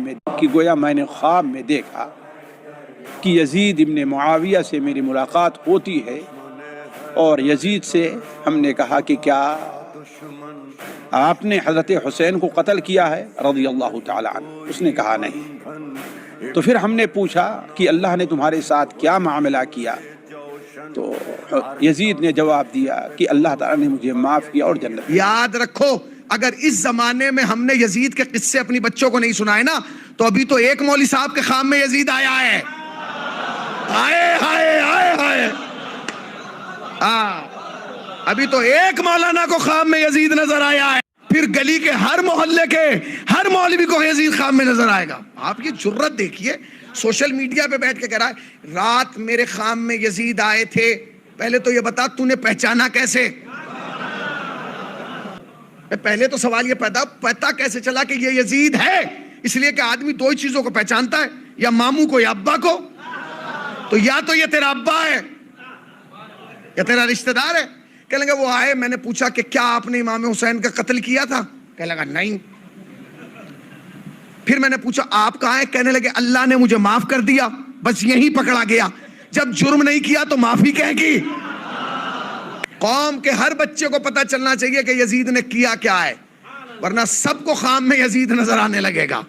میں کہ گویا میں نے خواب میں دیکھا کہ یزید ابن معاویہ سے میری ملاقات ہوتی ہے، اور یزید سے ہم نے کہا کہ کیا آپ نے حضرت حسین کو قتل کیا ہے رضی اللہ تعالی عنہ؟ اس نے کہا نہیں۔ تو پھر ہم نے پوچھا کہ اللہ نے تمہارے ساتھ کیا معاملہ کیا؟ تو یزید نے جواب دیا کہ اللہ تعالیٰ نے مجھے معاف کیا اور جنت۔ یاد رکھو، اگر اس زمانے میں ہم نے یزید کے قصے اپنی بچوں کو نہیں سنائے نا، تو ابھی تو ایک مولوی صاحب کے خام میں یزید آیا ہے۔ آئے ہائے آئے ہائے، ابھی تو ایک مولانا کو خام میں یزید نظر آیا ہے، پھر گلی کے ہر محلے کے ہر مولوی کو یزید خام میں نظر آئے گا۔ آپ کی جرت دیکھیے، سوشل میڈیا پہ بیٹھ کے کہہ رہا ہے رات میرے خام میں یزید آئے تھے۔ پہلے تو یہ بتا تو نے پہچانا کیسے؟ پہلے تو سوال یہ پتا کیسے چلا کہ یہ یزید ہے؟ اس لیے کہ آدمی دو ہی چیزوں کو پہچانتا ہے، یا ماموں کو یا ابا کو۔ تو یا تو یہ تیرا ابا ہے یا تیرا رشتہ دار ہے۔ کہنے لگا وہ آئے، میں نے پوچھا کہ کیا آپ نے امام حسین کا قتل کیا تھا؟ کہنے لگا نہیں۔ پھر میں نے پوچھا آپ کہاں ہیں؟ کہنے لگے اللہ نے مجھے معاف کر دیا، بس یہی پکڑا گیا۔ جب جرم نہیں کیا تو معافی کہے گی؟ قوم کے ہر بچے کو پتا چلنا چاہیے کہ یزید نے کیا کیا ہے، ورنہ سب کو خام میں یزید نظر آنے لگے گا۔